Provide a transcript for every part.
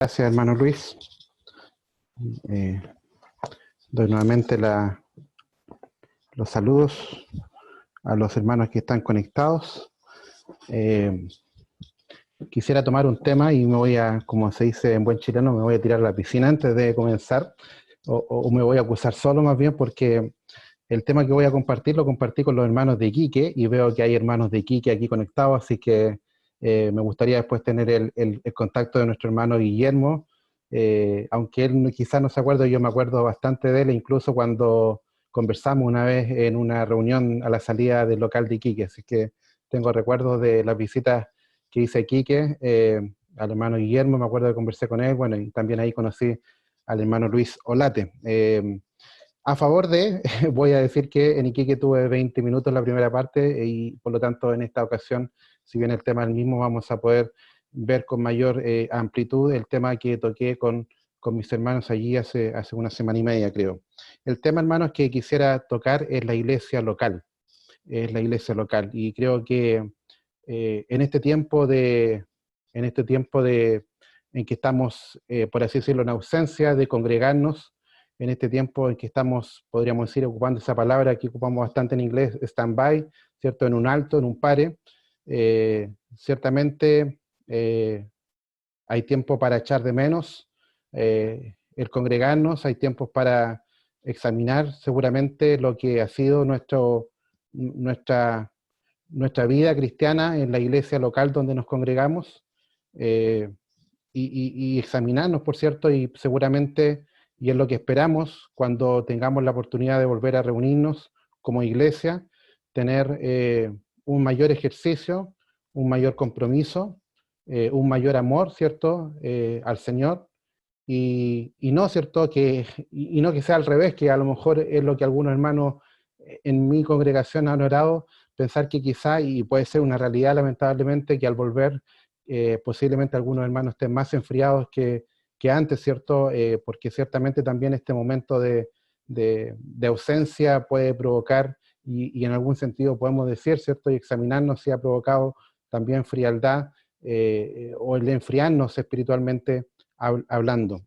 Gracias, hermano Luis. Eh, Doy nuevamente los saludos a los hermanos que están conectados. Quisiera tomar un tema y me voy a, como se dice en buen chileno, me voy a tirar a la piscina antes de comenzar, o me voy a acusar solo más bien, porque el tema que voy a compartir lo compartí con los hermanos de Iquique y veo que hay hermanos de Iquique aquí conectados, así que me gustaría después tener el contacto de nuestro hermano Guillermo, aunque él quizás no se acuerde, yo me acuerdo bastante de él, incluso cuando conversamos una vez en una reunión a la salida del local de Iquique, así que tengo recuerdos de las visitas que hice a Iquique, al hermano Guillermo, me acuerdo que conversé con él, bueno, y también ahí conocí al hermano Luis Olate. A favor de, voy a decir que en Iquique tuve 20 minutos la primera parte y por lo tanto en esta ocasión, si bien el tema es el mismo, vamos a poder ver con mayor amplitud el tema que toqué con mis hermanos allí hace una semana y media, creo. El tema, hermanos, que quisiera tocar es la iglesia local, y creo que en este tiempo en que estamos, por así decirlo, en ausencia de congregarnos, en este tiempo en que estamos, podríamos decir, ocupando esa palabra que ocupamos bastante en inglés, stand-by, ¿cierto? En un alto, en un pare. Ciertamente hay tiempo para echar de menos el congregarnos, hay tiempos para examinar seguramente lo que ha sido nuestra vida cristiana en la iglesia local donde nos congregamos, eh, y examinarnos, por cierto, y seguramente, y es lo que esperamos cuando tengamos la oportunidad de volver a reunirnos como iglesia, tener un mayor ejercicio, un mayor compromiso, un mayor amor, ¿cierto?, al Señor, y no, ¿cierto?, y no que sea al revés, que a lo mejor es lo que algunos hermanos en mi congregación han orado, pensar que quizá, y puede ser una realidad lamentablemente, que al volver posiblemente algunos hermanos estén más enfriados que antes, ¿cierto? Porque ciertamente también este momento de ausencia puede provocar, y en algún sentido podemos decir, ¿cierto? Y examinarnos si ha provocado también frialdad o el enfriarnos espiritualmente hablando.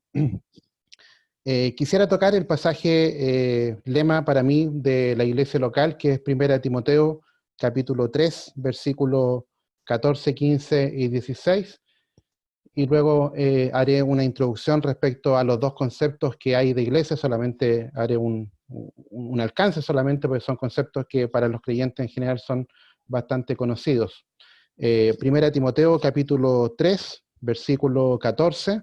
Quisiera tocar el pasaje lema para mí de la iglesia local, que es 1 Timoteo capítulo 3, versículos 14, 15 y 16, y luego haré una introducción respecto a los dos conceptos que hay de iglesia, solamente haré un alcance solamente, porque son conceptos que para los creyentes en general son bastante conocidos. 1 Timoteo capítulo 3, versículo 14,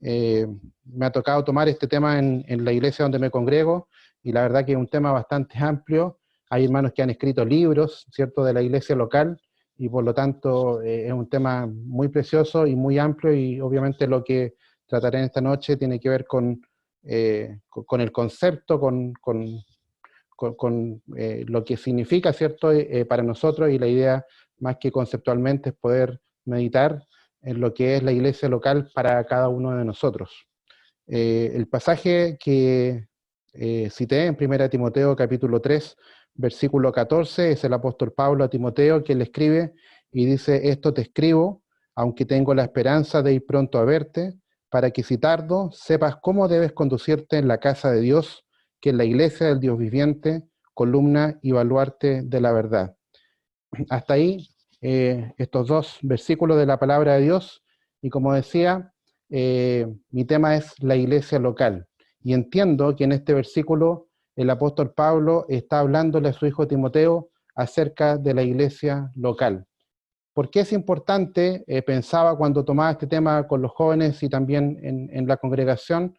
me ha tocado tomar este tema en la iglesia donde me congrego, y la verdad que es un tema bastante amplio. Hay hermanos que han escrito libros, ¿cierto?, de la iglesia local, y por lo tanto es un tema muy precioso y muy amplio, y obviamente lo que trataré en esta noche tiene que ver con el concepto, con lo que significa, ¿cierto?, para nosotros, y la idea más que conceptualmente es poder meditar en lo que es la iglesia local para cada uno de nosotros. El pasaje que cité en 1 Timoteo capítulo 3, versículo 14, es el apóstol Pablo a Timoteo, que le escribe y dice: esto te escribo, aunque tengo la esperanza de ir pronto a verte, para que si tardo, sepas cómo debes conducirte en la casa de Dios, que es la iglesia del Dios viviente, columna y baluarte de la verdad. Hasta ahí estos dos versículos de la palabra de Dios, y como decía, mi tema es la iglesia local, y entiendo que en este versículo el apóstol Pablo está hablándole a su hijo Timoteo acerca de la iglesia local. ¿Por qué es importante? Pensaba cuando tomaba este tema con los jóvenes y también en la congregación,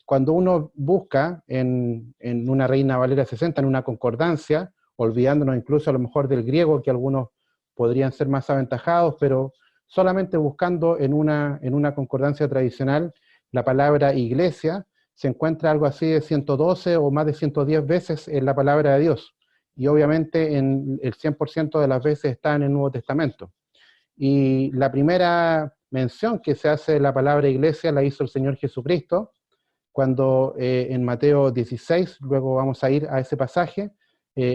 cuando uno busca en una Reina Valera 60, en una concordancia, olvidándonos incluso a lo mejor del griego, que algunos podrían ser más aventajados, pero solamente buscando en una concordancia tradicional la palabra iglesia, se encuentra algo así de 112 o más de 110 veces en la palabra de Dios, y obviamente en el 100% de las veces está en el Nuevo Testamento. Y la primera mención que se hace de la palabra iglesia la hizo el Señor Jesucristo, cuando en Mateo 16, luego vamos a ir a ese pasaje,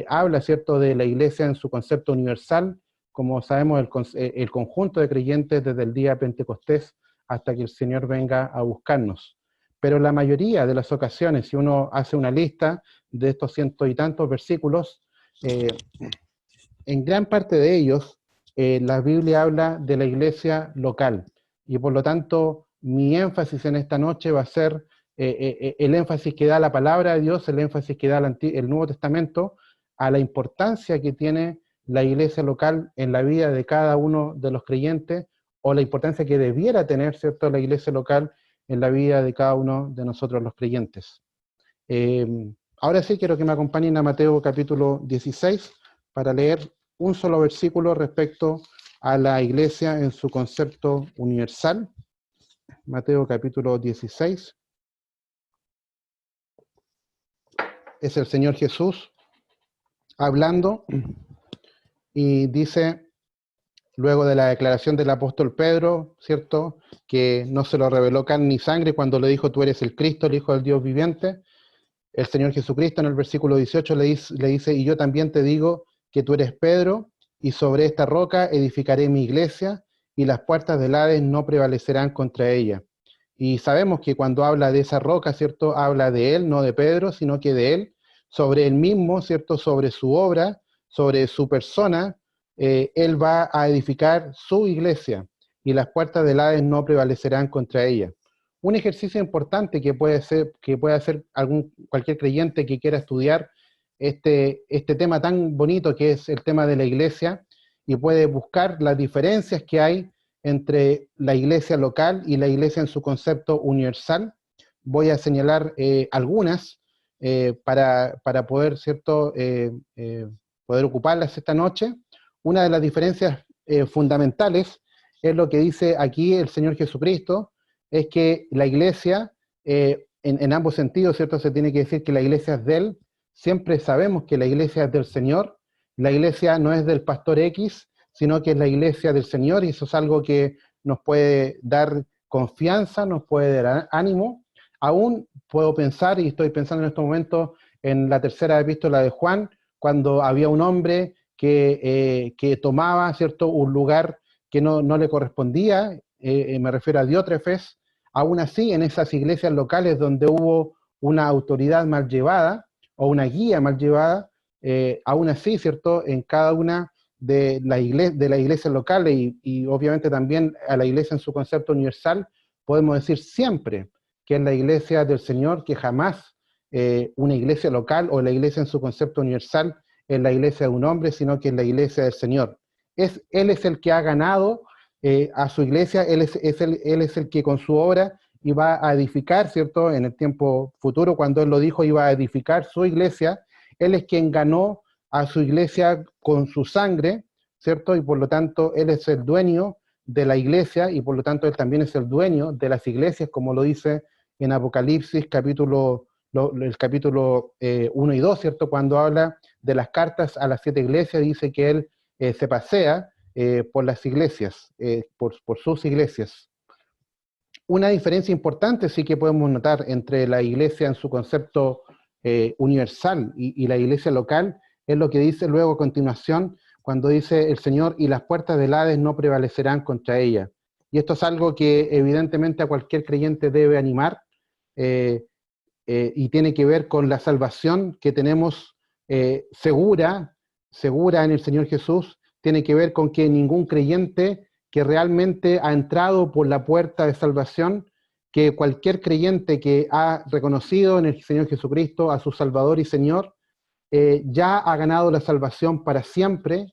habla, ¿cierto?, de la iglesia en su concepto universal, como sabemos, el conjunto de creyentes desde el día Pentecostés hasta que el Señor venga a buscarnos. Pero la mayoría de las ocasiones, si uno hace una lista de estos cientos y tantos versículos, en gran parte de ellos, la Biblia habla de la iglesia local. Y por lo tanto, mi énfasis en esta noche va a ser el énfasis que da la palabra de Dios, el énfasis que da el Nuevo Testamento, a la importancia que tiene la iglesia local en la vida de cada uno de los creyentes, o la importancia que debiera tener, ¿cierto?, la iglesia local en la vida de cada uno de nosotros los creyentes. Ahora sí quiero que me acompañen a Mateo capítulo 16 para leer un solo versículo respecto a la iglesia en su concepto universal. Mateo capítulo 16. Es el Señor Jesús hablando y dice, luego de la declaración del apóstol Pedro, ¿cierto?, que no se lo reveló carne ni sangre cuando le dijo, tú eres el Cristo, el Hijo del Dios viviente. El Señor Jesucristo en el versículo 18 le dice, y yo también te digo que tú eres Pedro, y sobre esta roca edificaré mi iglesia, y las puertas del Hades no prevalecerán contra ella. Y sabemos que cuando habla de esa roca, ¿cierto?, habla de él, no de Pedro, sino que de él, sobre él mismo, ¿cierto?, sobre su obra, sobre su persona, él va a edificar su iglesia, y las puertas del Hades no prevalecerán contra ella. Un ejercicio importante que puede hacer cualquier creyente que quiera estudiar este tema tan bonito que es el tema de la iglesia, y puede buscar las diferencias que hay entre la iglesia local y la iglesia en su concepto universal. Voy a señalar algunas para poder, ¿cierto?, poder ocuparlas esta noche. Una de las diferencias fundamentales es lo que dice aquí el Señor Jesucristo, es que la iglesia, en ambos sentidos, ¿cierto?, se tiene que decir que la iglesia es de Él. Siempre sabemos que la iglesia es del Señor. La iglesia no es del pastor X, sino que es la iglesia del Señor, y eso es algo que nos puede dar confianza, nos puede dar ánimo. Aún puedo pensar, y estoy pensando en este momento, en la tercera epístola de Juan, cuando había un hombre que tomaba, ¿cierto?, un lugar que no le correspondía, me refiero a Diótrefes. Aún así, en esas iglesias locales donde hubo una autoridad mal llevada, o una guía mal llevada, aún así, ¿cierto?, en cada una de las iglesias locales y obviamente también a la iglesia en su concepto universal, podemos decir siempre que es la iglesia del Señor, que jamás una iglesia local o la iglesia en su concepto universal es la iglesia de un hombre, sino que es la iglesia del Señor. Él es el que ha ganado a su iglesia, él es el que con su obra iba a edificar, ¿cierto?, en el tiempo futuro, cuando Él lo dijo, iba a edificar su iglesia. Él es quien ganó a su iglesia con su sangre, ¿cierto? Y por lo tanto, Él es el dueño de la iglesia, y por lo tanto, Él también es el dueño de las iglesias, como lo dice en Apocalipsis, el capítulo 1 y 2, ¿cierto? Cuando habla de las cartas a las 7 iglesias, dice que Él se pasea por las iglesias, por sus iglesias. Una diferencia importante sí que podemos notar entre la iglesia en su concepto universal y la iglesia local, es lo que dice luego a continuación, cuando dice el Señor, y las puertas del Hades no prevalecerán contra ella. Y esto es algo que evidentemente a cualquier creyente debe animar, y tiene que ver con la salvación que tenemos segura en el Señor Jesús. Tiene que ver con que ningún creyente que realmente ha entrado por la puerta de salvación, que cualquier creyente que ha reconocido en el Señor Jesucristo a su Salvador y Señor, ya ha ganado la salvación para siempre,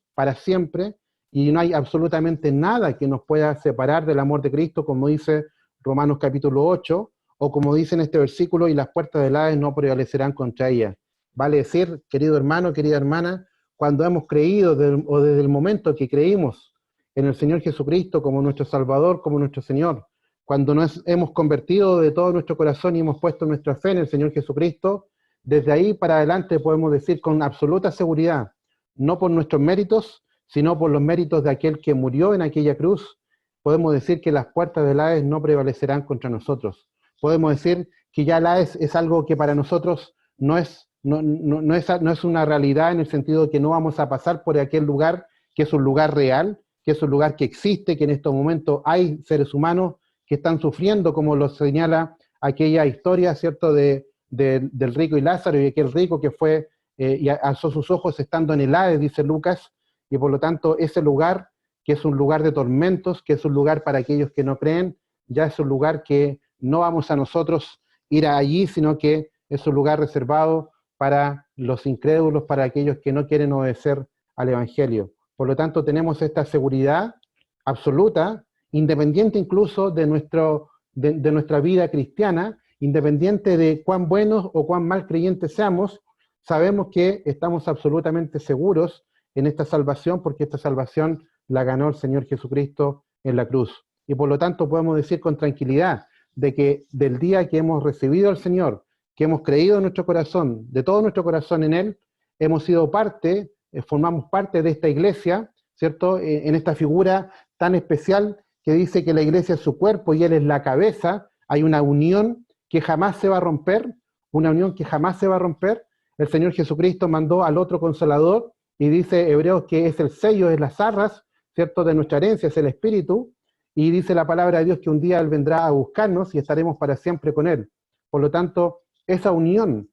y no hay absolutamente nada que nos pueda separar del amor de Cristo, como dice Romanos capítulo 8, o como dice en este versículo, y las puertas del Hades no prevalecerán contra ella. Vale decir, querido hermano, querida hermana, cuando hemos creído, o desde el momento que creímos en el Señor Jesucristo como nuestro Salvador, como nuestro Señor, cuando nos hemos convertido de todo nuestro corazón y hemos puesto nuestra fe en el Señor Jesucristo, desde ahí para adelante podemos decir con absoluta seguridad, no por nuestros méritos, sino por los méritos de aquel que murió en aquella cruz, podemos decir que las puertas del Hades no prevalecerán contra nosotros. Podemos decir que ya el Hades es algo que para nosotros no es una realidad, en el sentido de que no vamos a pasar por aquel lugar que es un lugar real, que es un lugar que existe, que en estos momentos hay seres humanos que están sufriendo, como lo señala aquella historia, ¿cierto?, del rico y Lázaro, y aquel rico que fue y alzó sus ojos estando en el Hades, dice Lucas, y por lo tanto ese lugar, que es un lugar de tormentos, que es un lugar para aquellos que no creen, ya es un lugar que no vamos a nosotros ir allí, sino que es un lugar reservado para los incrédulos, para aquellos que no quieren obedecer al Evangelio. Por lo tanto, tenemos esta seguridad absoluta, independiente incluso de nuestra vida cristiana, independiente de cuán buenos o cuán mal creyentes seamos, sabemos que estamos absolutamente seguros en esta salvación, porque esta salvación la ganó el Señor Jesucristo en la cruz. Y por lo tanto podemos decir con tranquilidad de que del día que hemos recibido al Señor, que hemos creído en nuestro corazón, de todo nuestro corazón en Él, hemos sido parte, formamos parte de esta iglesia, ¿cierto? En esta figura tan especial que dice que la iglesia es su cuerpo y Él es la cabeza. Hay una unión que jamás se va a romper, una unión que jamás se va a romper. El Señor Jesucristo mandó al otro Consolador, y dice Hebreos que es el sello, es las arras, ¿cierto?, de nuestra herencia, es el Espíritu, y dice la palabra de Dios que un día Él vendrá a buscarnos y estaremos para siempre con Él. Por lo tanto, esa unión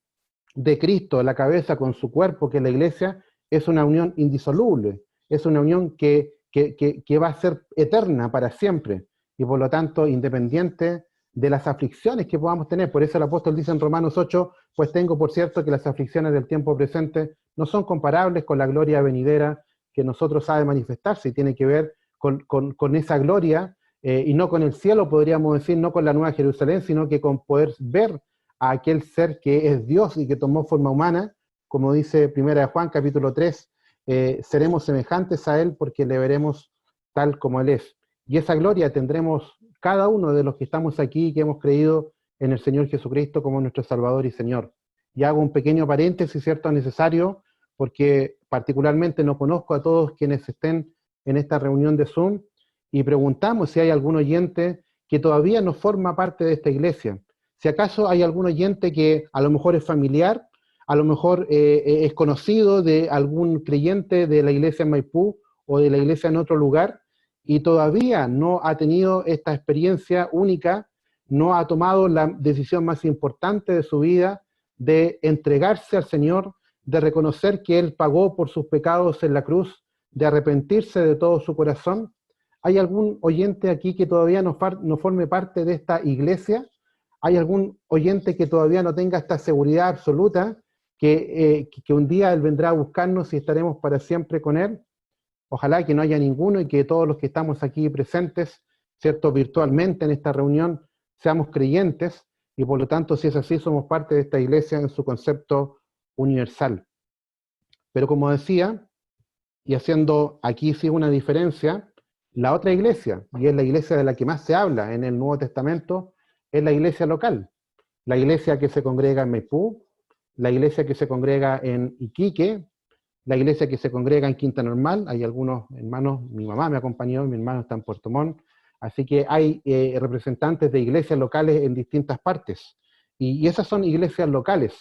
de Cristo, la cabeza, con su cuerpo, que es la iglesia, es una unión indisoluble, es una unión que va a ser eterna para siempre, y por lo tanto independiente de las aflicciones que podamos tener. Por eso el apóstol dice en Romanos 8, pues tengo por cierto que las aflicciones del tiempo presente no son comparables con la gloria venidera que nosotros ha de manifestarse, y tiene que ver con esa gloria, y no con el cielo, podríamos decir, no con la Nueva Jerusalén, sino que con poder ver a aquel ser que es Dios y que tomó forma humana, como dice 1 Juan capítulo 3, seremos semejantes a Él porque le veremos tal como Él es. Y esa gloria tendremos cada uno de los que estamos aquí y que hemos creído en el Señor Jesucristo como nuestro Salvador y Señor. Y hago un pequeño paréntesis, ¿cierto?, necesario, porque particularmente no conozco a todos quienes estén en esta reunión de Zoom, y preguntamos si hay algún oyente que todavía no forma parte de esta iglesia. Si acaso hay algún oyente que a lo mejor es familiar, a lo mejor es conocido de algún creyente de la iglesia en Maipú o de la iglesia en otro lugar, y todavía no ha tenido esta experiencia única, no ha tomado la decisión más importante de su vida de entregarse al Señor, de reconocer que Él pagó por sus pecados en la cruz, de arrepentirse de todo su corazón. ¿Hay algún oyente aquí que todavía no forme parte de esta iglesia? ¿Hay algún oyente que todavía no tenga esta seguridad absoluta que un día Él vendrá a buscarnos y estaremos para siempre con Él? Ojalá que no haya ninguno y que todos los que estamos aquí presentes, ¿cierto?, virtualmente en esta reunión, seamos creyentes, y por lo tanto, si es así, somos parte de esta iglesia en su concepto universal. Pero como decía, y haciendo aquí sí una diferencia, la otra iglesia, y es la iglesia de la que más se habla en el Nuevo Testamento, es la iglesia local. La iglesia que se congrega en Maipú, la iglesia que se congrega en Iquique, la iglesia que se congrega en Quinta Normal. Hay algunos hermanos, mi mamá me acompañó, mi hermano está en Puerto Montt, así que hay representantes de iglesias locales en distintas partes, y esas son iglesias locales.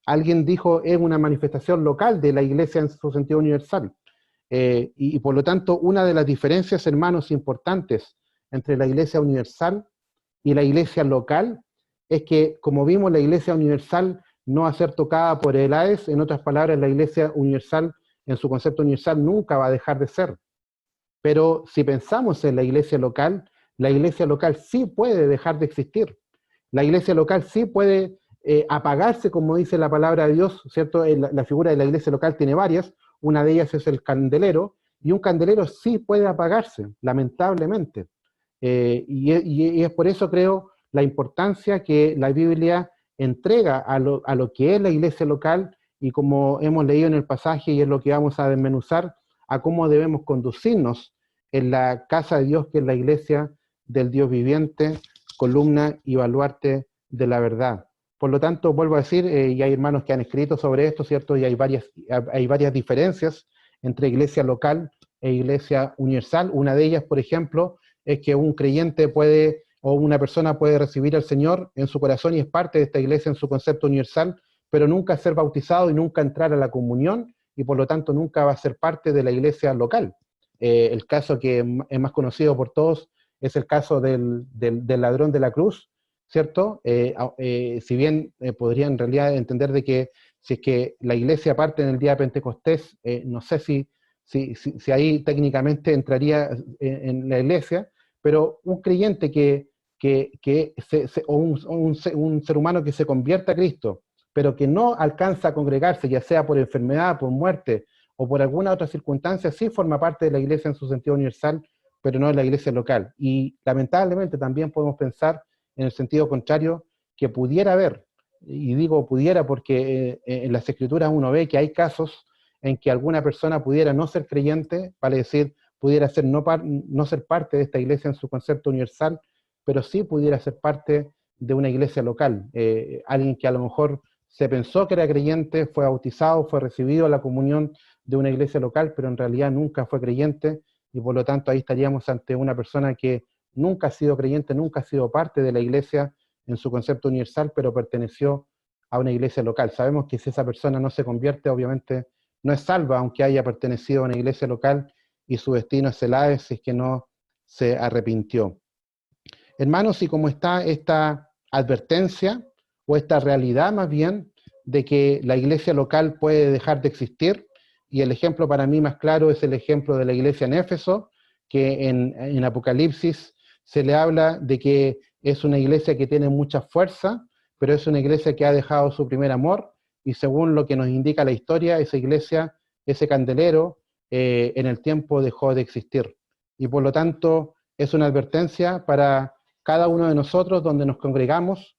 Alguien dijo, es una manifestación local de la iglesia en su sentido universal. Y por lo tanto, una de las diferencias, hermanos, importantes entre la iglesia universal y la iglesia local es que, como vimos, la iglesia universal no va a ser tocada por el Hades. En otras palabras, la iglesia universal, en su concepto universal, nunca va a dejar de ser. Pero si pensamos en la iglesia local sí puede dejar de existir. La iglesia local sí puede apagarse, como dice la palabra de Dios, ¿cierto? La figura de la iglesia local tiene varias, una de ellas es el candelero, y un candelero sí puede apagarse, lamentablemente. Y es por eso, creo, la importancia que la Biblia entrega a lo que es la iglesia local, y como hemos leído en el pasaje, y es lo que vamos a desmenuzar, a cómo debemos conducirnos en la casa de Dios, que es la iglesia del Dios viviente, columna y baluarte de la verdad. Por lo tanto, vuelvo a decir, y hay hermanos que han escrito sobre esto, ¿cierto? Y hay varias diferencias entre iglesia local e iglesia universal. Una de ellas, por ejemplo, es que un creyente puede, o una persona puede recibir al Señor en su corazón y es parte de esta iglesia en su concepto universal, pero nunca ser bautizado y nunca entrar a la comunión, y por lo tanto nunca va a ser parte de la iglesia local. El caso que es más conocido por todos es el caso del ladrón de la cruz, ¿cierto? Si bien podría en realidad entender de que si es que la iglesia parte en el día de Pentecostés, no sé si ahí técnicamente entraría en la iglesia, pero un creyente un ser humano que se convierta a Cristo, pero que no alcanza a congregarse, ya sea por enfermedad, por muerte o por alguna otra circunstancia, sí forma parte de la iglesia en su sentido universal, pero no en la iglesia local. Y lamentablemente también podemos pensar en el sentido contrario, que pudiera haber, y digo pudiera porque en las escrituras uno ve que hay casos en que alguna persona pudiera no ser creyente, vale decir, pudiera ser no ser parte de esta iglesia en su concepto universal, pero sí pudiera ser parte de una iglesia local. Alguien que a lo mejor se pensó que era creyente, fue bautizado, fue recibido a la comunión de una iglesia local, pero en realidad nunca fue creyente, y por lo tanto ahí estaríamos ante una persona que nunca ha sido creyente, nunca ha sido parte de la iglesia en su concepto universal, pero perteneció a una iglesia local. Sabemos que si esa persona no se convierte, obviamente no es salva, aunque haya pertenecido a una iglesia local, y su destino es el Hades si es que no se arrepintió. Hermanos, y como está esta advertencia, o esta realidad más bien, de que la iglesia local puede dejar de existir, y el ejemplo para mí más claro es el ejemplo de la iglesia en Éfeso, que en Apocalipsis se le habla de que es una iglesia que tiene mucha fuerza, pero es una iglesia que ha dejado su primer amor, y según lo que nos indica la historia, esa iglesia, ese candelero, en el tiempo dejó de existir. Y por lo tanto, es una advertencia para cada uno de nosotros donde nos congregamos,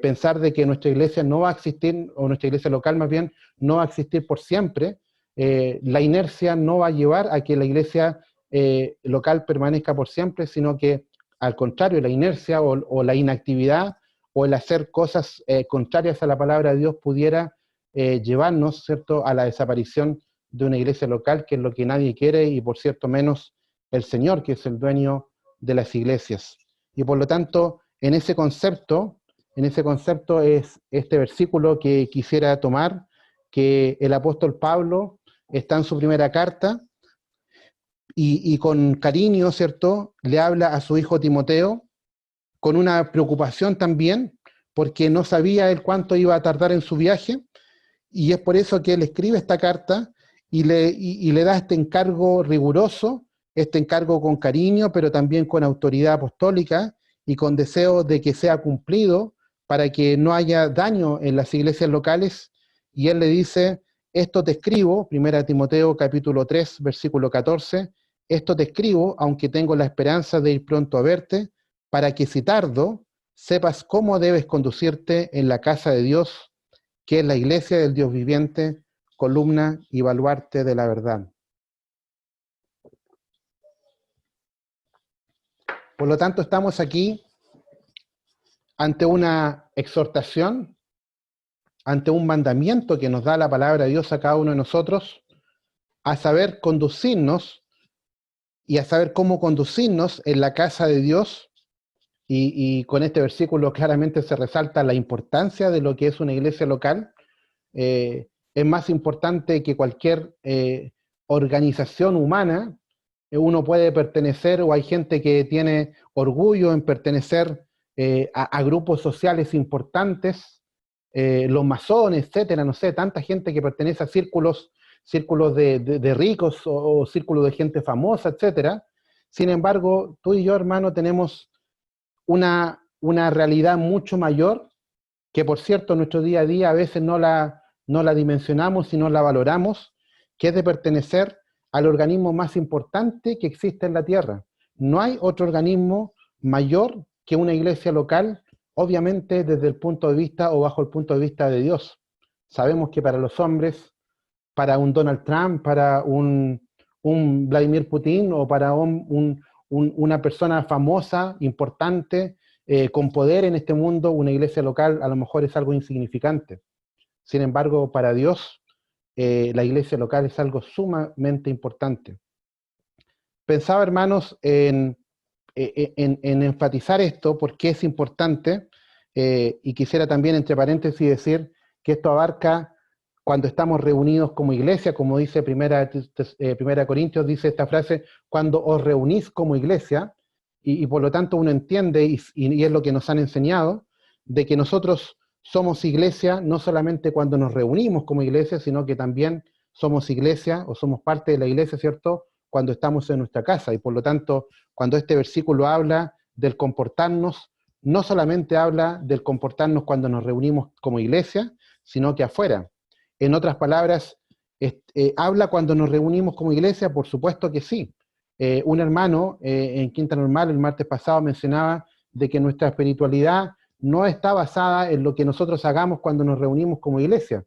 pensar de que nuestra iglesia no va a existir, o nuestra iglesia local más bien, no va a existir por siempre. La inercia no va a llevar a que la iglesia local permanezca por siempre, sino que al contrario, la inercia o la inactividad o el hacer cosas contrarias a la palabra de Dios pudiera llevarnos, ¿cierto?, a la desaparición de una iglesia local, que es lo que nadie quiere, y por cierto menos el Señor, que es el dueño de las iglesias. Y por lo tanto, en ese concepto es este versículo que quisiera tomar, que el apóstol Pablo está en su primera carta, y con cariño, ¿cierto?, le habla a su hijo Timoteo, con una preocupación también, porque no sabía él cuánto iba a tardar en su viaje, y es por eso que él escribe esta carta y le da este encargo riguroso, este encargo con cariño, pero también con autoridad apostólica y con deseo de que sea cumplido para que no haya daño en las iglesias locales. Y él le dice: esto te escribo, 1 Timoteo capítulo 3, versículo 14, esto te escribo, aunque tengo la esperanza de ir pronto a verte, para que si tardo, sepas cómo debes conducirte en la casa de Dios, que es la iglesia del Dios viviente, columna y baluarte de la verdad. Por lo tanto, estamos aquí ante una exhortación, ante un mandamiento que nos da la palabra de Dios a cada uno de nosotros, a saber conducirnos y a saber cómo conducirnos en la casa de Dios. Y con este versículo claramente se resalta la importancia de lo que es una iglesia local. Es más importante que cualquier organización humana. Uno puede pertenecer, o hay gente que tiene orgullo en pertenecer a grupos sociales importantes, los masones, etcétera, no sé, tanta gente que pertenece a círculos de ricos, o círculos de gente famosa, etcétera. Sin embargo, tú y yo, hermano, tenemos una realidad mucho mayor, que por cierto en nuestro día a día a veces no la dimensionamos y no la valoramos, que es de pertenecer al organismo más importante que existe en la tierra. No hay otro organismo mayor que una iglesia local, obviamente desde el punto de vista o bajo el punto de vista de Dios. Sabemos que para los hombres, para un Donald Trump, para un Vladimir Putin, o para una persona famosa, importante, con poder en este mundo, una iglesia local a lo mejor es algo insignificante. Sin embargo, para Dios, la iglesia local es algo sumamente importante. Pensaba, hermanos, en enfatizar esto, porque es importante, y quisiera también, entre paréntesis, decir que esto abarca cuando estamos reunidos como iglesia, como dice primera Corintios, dice esta frase: cuando os reunís como iglesia, y por lo tanto uno entiende, y es lo que nos han enseñado, de que nosotros somos iglesia no solamente cuando nos reunimos como iglesia, sino que también somos iglesia o somos parte de la iglesia, ¿cierto?, cuando estamos en nuestra casa. Y por lo tanto, cuando este versículo habla del comportarnos, no solamente habla del comportarnos cuando nos reunimos como iglesia, sino que afuera. En otras palabras, ¿habla cuando nos reunimos como iglesia? Por supuesto que sí. Un hermano en Quinta Normal el martes pasado mencionaba de que nuestra espiritualidad no está basada en lo que nosotros hagamos cuando nos reunimos como iglesia.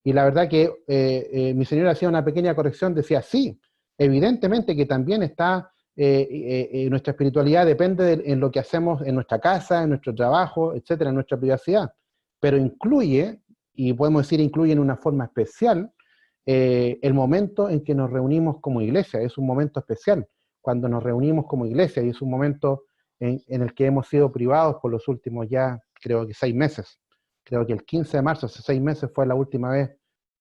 Y la verdad que mi señora hacía una pequeña corrección, decía, sí, evidentemente que también está, nuestra espiritualidad depende en lo que hacemos en nuestra casa, en nuestro trabajo, etcétera, en nuestra privacidad, pero incluye, y podemos decir incluye en una forma especial, el momento en que nos reunimos como iglesia. Es un momento especial cuando nos reunimos como iglesia, y es un momento en el que hemos sido privados por los últimos ya, creo que 6 meses. Creo que el 15 de marzo, hace 6 meses, fue la última vez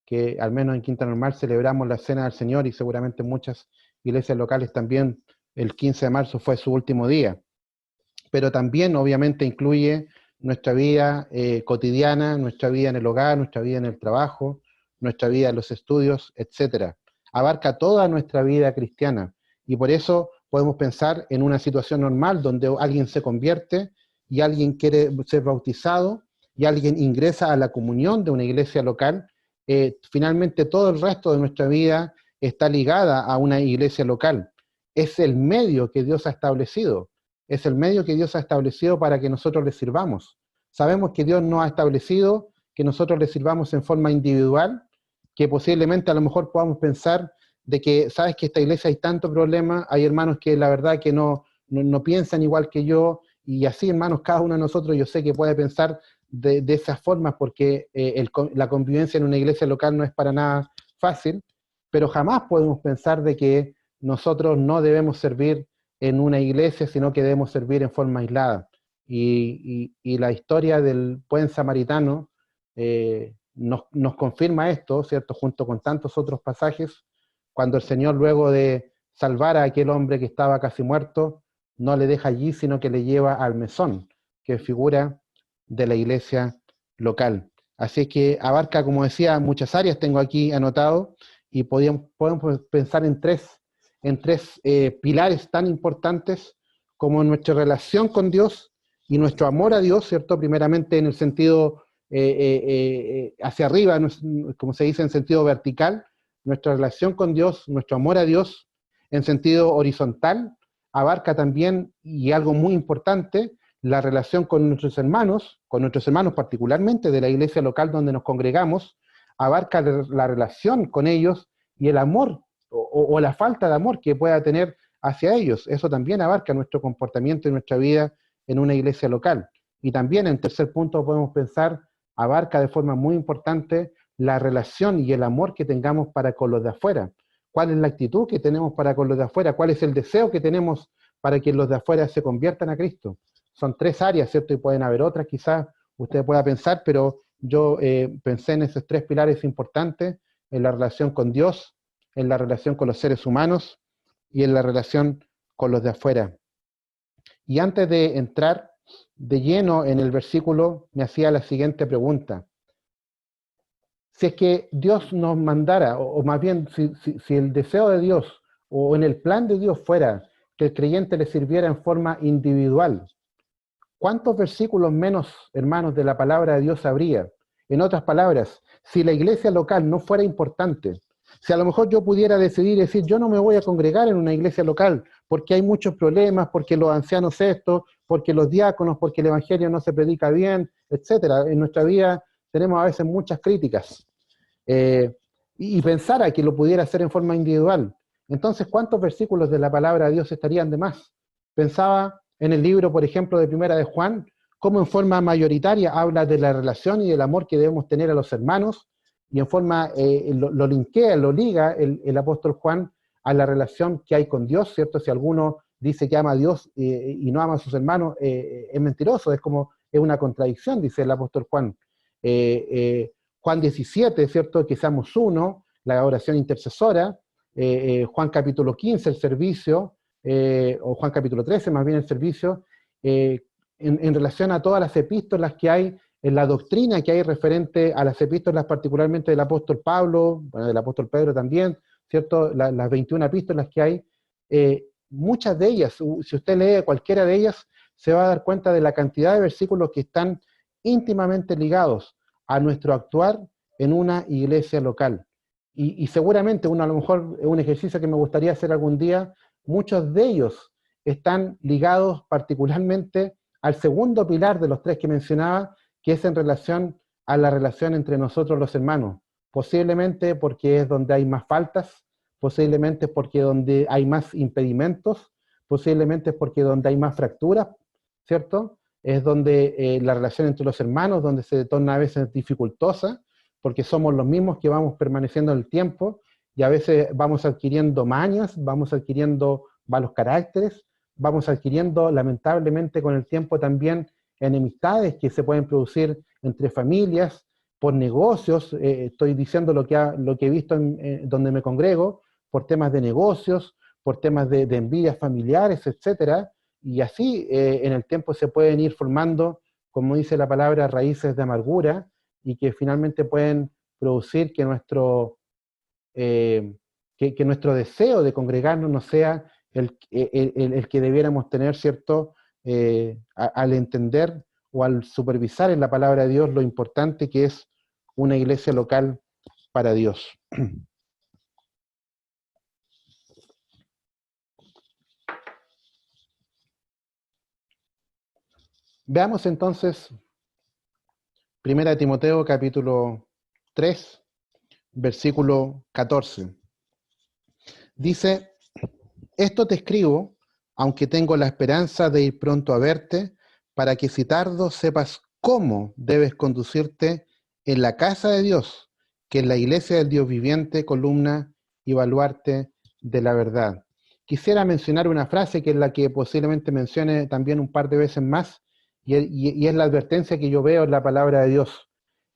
que, al menos en Quinta Normal, celebramos la Cena del Señor, y seguramente en muchas iglesias locales también el 15 de marzo fue su último día. Pero también, obviamente, incluye nuestra vida cotidiana, nuestra vida en el hogar, nuestra vida en el trabajo, nuestra vida en los estudios, etcétera. Abarca toda nuestra vida cristiana. Y por eso podemos pensar en una situación normal donde alguien se convierte y alguien quiere ser bautizado y alguien ingresa a la comunión de una iglesia local. Finalmente todo el resto de nuestra vida está ligada a una iglesia local. Es el medio que Dios ha establecido. Es el medio que Dios ha establecido para que nosotros le sirvamos. Sabemos que Dios no ha establecido que nosotros le sirvamos en forma individual, que posiblemente a lo mejor podamos pensar de que, sabes que esta iglesia hay tanto problema, hay hermanos que la verdad que no piensan igual que yo, y así, hermanos, cada uno de nosotros yo sé que puede pensar de esas formas, porque la convivencia en una iglesia local no es para nada fácil, pero jamás podemos pensar de que nosotros no debemos servir en una iglesia, sino que debemos servir en forma aislada. Y la historia del buen samaritano nos confirma esto, ¿cierto? Junto con tantos otros pasajes, cuando el Señor, luego de salvar a aquel hombre que estaba casi muerto, no le deja allí, sino que le lleva al mesón, que figura de la iglesia local. Así que abarca, como decía, muchas áreas, tengo aquí anotado, y podemos pensar en tres pilares tan importantes como nuestra relación con Dios y nuestro amor a Dios, ¿cierto? Primeramente en el sentido hacia arriba, como se dice, en sentido vertical, nuestra relación con Dios, nuestro amor a Dios. En sentido horizontal, abarca también, y algo muy importante, la relación con nuestros hermanos particularmente de la iglesia local donde nos congregamos. Abarca la relación con ellos y el amor o la falta de amor que pueda tener hacia ellos. Eso también abarca nuestro comportamiento y nuestra vida en una iglesia local. Y también, en tercer punto, podemos pensar, abarca de forma muy importante la relación y el amor que tengamos para con los de afuera. ¿Cuál es la actitud que tenemos para con los de afuera? ¿Cuál es el deseo que tenemos para que los de afuera se conviertan a Cristo? Son tres áreas, ¿cierto? Y pueden haber otras, quizás usted pueda pensar, pero yo pensé en esos tres pilares importantes: en la relación con Dios, en la relación con los seres humanos y en la relación con los de afuera. Y antes de entrar de lleno en el versículo, me hacía la siguiente pregunta. Si es que Dios nos mandara, o más bien si el deseo de Dios o en el plan de Dios fuera que el creyente le sirviera en forma individual, ¿cuántos versículos menos, hermanos, de la palabra de Dios habría? En otras palabras, si la iglesia local no fuera importante, si a lo mejor yo pudiera decidir, decir, yo no me voy a congregar en una iglesia local porque hay muchos problemas, porque los ancianos esto, porque los diáconos, porque el evangelio no se predica bien, etcétera. En nuestra vida tenemos a veces muchas críticas. Y pensara que lo pudiera hacer en forma individual. Entonces, ¿cuántos versículos de la palabra de Dios estarían de más? Pensaba en el libro, por ejemplo, de Primera de Juan, cómo en forma mayoritaria habla de la relación y del amor que debemos tener a los hermanos, y en forma, lo linkea, lo liga el apóstol Juan a la relación que hay con Dios, ¿cierto? Si alguno dice que ama a Dios y no ama a sus hermanos, es mentiroso, es una contradicción, dice el apóstol Juan. Juan 17, ¿cierto? Que seamos uno, la oración intercesora. Juan capítulo 15, el servicio. o Juan capítulo 13, más bien el servicio, en relación a todas las epístolas que hay, en la doctrina que hay referente a las epístolas, particularmente del apóstol Pablo, bueno, del apóstol Pedro también, ¿cierto? Las 21 epístolas que hay, muchas de ellas, si usted lee cualquiera de ellas, se va a dar cuenta de la cantidad de versículos que están íntimamente ligados a nuestro actuar en una iglesia local. Y seguramente, a lo mejor un ejercicio que me gustaría hacer algún día, muchos de ellos están ligados particularmente al segundo pilar de los tres que mencionaba, que es en relación a la relación entre nosotros los hermanos. Posiblemente porque es donde hay más faltas, posiblemente porque donde hay más impedimentos, posiblemente porque donde hay más fracturas, ¿cierto? Es donde la relación entre los hermanos, donde se torna a veces dificultosa, porque somos los mismos que vamos permaneciendo en el tiempo, y a veces vamos adquiriendo mañas, vamos adquiriendo malos caracteres, vamos adquiriendo lamentablemente con el tiempo también enemistades que se pueden producir entre familias, por negocios, estoy diciendo lo que he visto donde me congrego, por temas de negocios, por temas de envidias familiares, etcétera, y así en el tiempo se pueden ir formando, como dice la palabra, raíces de amargura, y que finalmente pueden producir que que nuestro deseo de congregarnos no sea el que debiéramos tener, ¿cierto? Al entender o al supervisar en la palabra de Dios lo importante que es una iglesia local para Dios. Veamos entonces 1 Timoteo capítulo 3, versículo 14. Dice, esto te escribo, aunque tengo la esperanza de ir pronto a verte, para que si tardo sepas cómo debes conducirte en la casa de Dios, que es la iglesia del Dios viviente, columna y baluarte de la verdad. Quisiera mencionar una frase que es la que posiblemente mencione también un par de veces más, y es la advertencia que yo veo en la palabra de Dios.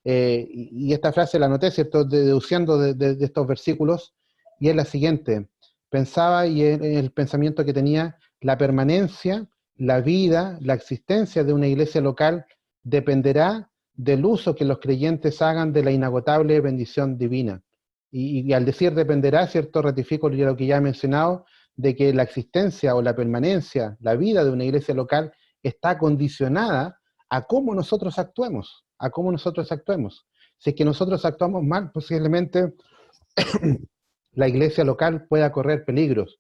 Y esta frase la anoté, ¿cierto?, deduciendo de estos versículos, y es la siguiente. Pensaba, y en el pensamiento que tenía, la permanencia, la vida, la existencia de una iglesia local dependerá del uso que los creyentes hagan de la inagotable bendición divina. Y al decir dependerá, ¿cierto?, ratifico lo que ya he mencionado, de que la existencia o la permanencia, la vida de una iglesia local está condicionada a cómo nosotros actuemos, a cómo nosotros actuemos. Si es que nosotros actuamos mal, posiblemente la iglesia local pueda correr peligros.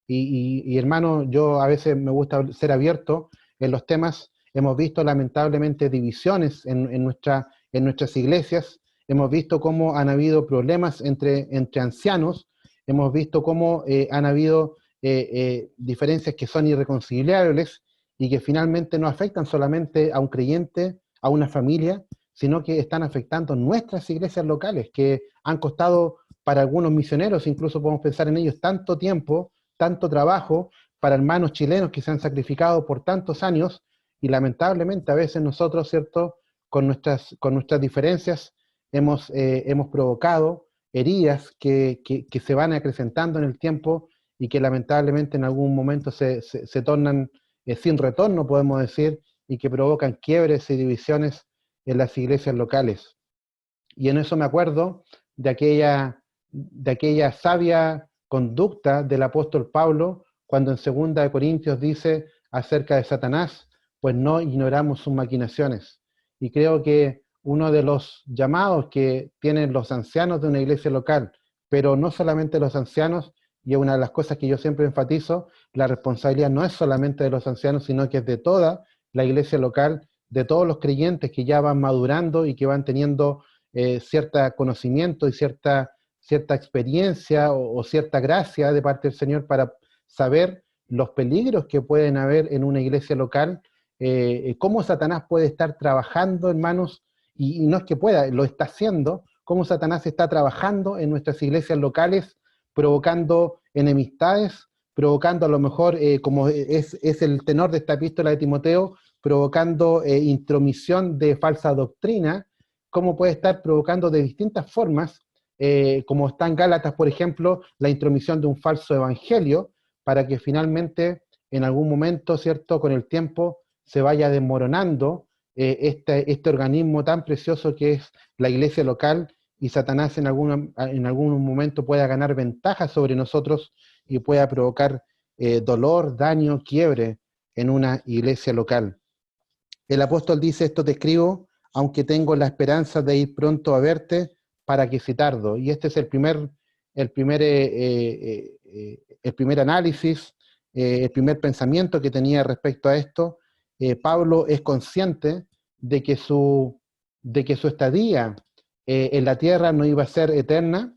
Y hermano, yo a veces me gusta ser abierto en los temas. Hemos visto lamentablemente divisiones en nuestras iglesias, hemos visto cómo han habido problemas entre ancianos, hemos visto cómo han habido diferencias que son irreconciliables y que finalmente no afectan solamente a un creyente, a una familia, sino que están afectando nuestras iglesias locales, que han costado para algunos misioneros, incluso podemos pensar en ellos, tanto tiempo, tanto trabajo, para hermanos chilenos que se han sacrificado por tantos años, y lamentablemente a veces nosotros, ¿cierto?, con nuestras diferencias hemos provocado heridas que se van acrecentando en el tiempo y que lamentablemente en algún momento se tornan sin retorno, podemos decir, y que provocan quiebres y divisiones en las iglesias locales. Y en eso me acuerdo de aquella sabia conducta del apóstol Pablo, cuando en 2 Corintios dice acerca de Satanás, pues no ignoramos sus maquinaciones. Y creo que uno de los llamados que tienen los ancianos de una iglesia local, pero no solamente los ancianos, y es una de las cosas que yo siempre enfatizo, la responsabilidad no es solamente de los ancianos, sino que es de toda la iglesia local, de todos los creyentes que ya van madurando y que van teniendo cierto conocimiento y cierta experiencia o cierta gracia de parte del Señor para saber los peligros que pueden haber en una iglesia local, cómo Satanás puede estar trabajando, hermanos, y no es que pueda, lo está haciendo, cómo Satanás está trabajando en nuestras iglesias locales, provocando enemistades, provocando a lo mejor, como es el tenor de esta epístola de Timoteo, provocando intromisión de falsa doctrina, cómo puede estar provocando de distintas formas, como está en Gálatas, por ejemplo, la intromisión de un falso evangelio, para que finalmente en algún momento, ¿cierto?, con el tiempo se vaya desmoronando este organismo tan precioso que es la iglesia local, y Satanás en algún momento pueda ganar ventaja sobre nosotros y pueda provocar dolor, daño, quiebre en una iglesia local. El apóstol dice: esto te escribo, aunque tengo la esperanza de ir pronto a verte, para que si tardo. Y este es el primer análisis, el primer pensamiento que tenía respecto a esto. Pablo es consciente de que su estadía en la tierra no iba a ser eterna.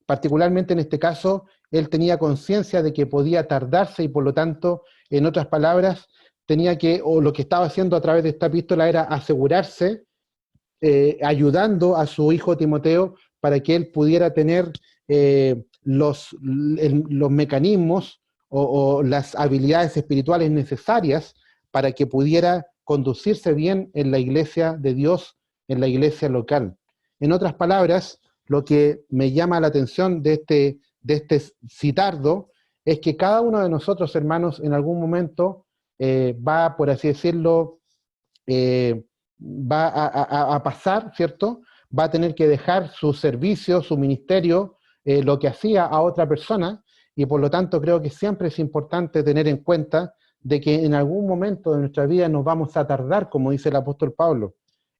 Particularmente en este caso, él tenía conciencia de que podía tardarse, y por lo tanto, en otras palabras, o lo que estaba haciendo a través de esta epístola era asegurarse, ayudando a su hijo Timoteo para que él pudiera tener los mecanismos o las habilidades espirituales necesarias para que pudiera conducirse bien en la iglesia de Dios, en la iglesia local. En otras palabras, lo que me llama la atención de este citardo es que cada uno de nosotros, hermanos, en algún momento va, por así decirlo, va a pasar, ¿cierto? Va a tener que dejar su servicio, su ministerio, lo que hacía a otra persona, y por lo tanto creo que siempre es importante tener en cuenta de que en algún momento de nuestra vida nos vamos a tardar, como dice el apóstol Pablo.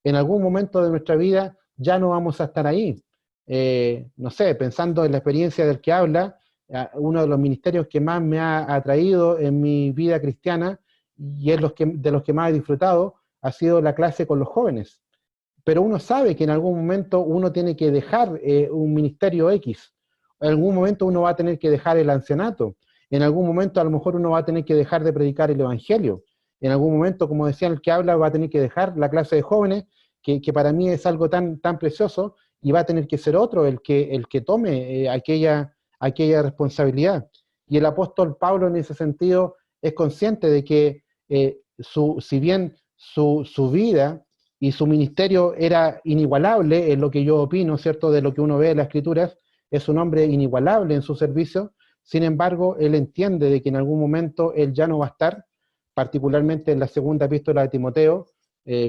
En algún momento de nuestra vida ya no vamos a estar ahí. No sé, pensando en la experiencia del que habla, uno de los ministerios que más me ha atraído en mi vida cristiana, y es de los que más he disfrutado, ha sido la clase con los jóvenes. Pero uno sabe que en algún momento uno tiene que dejar un ministerio X. En algún momento uno va a tener que dejar el ancianato. En algún momento a lo mejor uno va a tener que dejar de predicar el evangelio. En algún momento, como decía el que habla, va a tener que dejar la clase de jóvenes, que para mí es algo tan precioso, y va a tener que ser otro el que tome aquella responsabilidad. Y el apóstol Pablo en ese sentido es consciente de que si bien su vida y su ministerio era inigualable, es lo que yo opino, ¿cierto?, de lo que uno ve en las Escrituras, es un hombre inigualable en su servicio. Sin embargo, él entiende de que en algún momento él ya no va a estar, particularmente en la segunda epístola de Timoteo,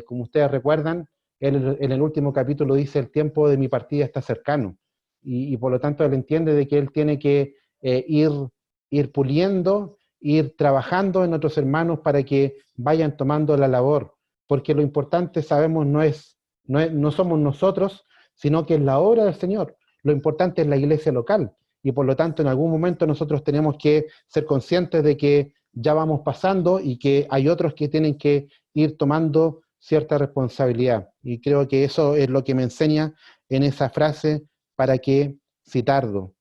como ustedes recuerdan, él en el último capítulo dice: el tiempo de mi partida está cercano, y por lo tanto él entiende de que él tiene que ir puliendo, ir trabajando en otros hermanos para que vayan tomando la labor, porque lo importante, sabemos, no somos nosotros, sino que es la obra del Señor. Lo importante es la iglesia local, y por lo tanto en algún momento nosotros tenemos que ser conscientes de que ya vamos pasando y que hay otros que tienen que ir tomando cierta responsabilidad. Y creo que eso es lo que me enseña en esa frase: para que si tardo.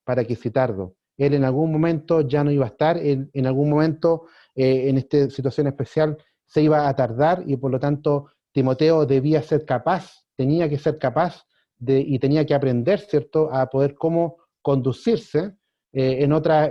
Él en algún momento ya no iba a estar, en algún momento, en esta situación especial, se iba a tardar, y por lo tanto Timoteo tenía que ser capaz y tenía que aprender, ¿cierto?, a poder cómo conducirse. En otras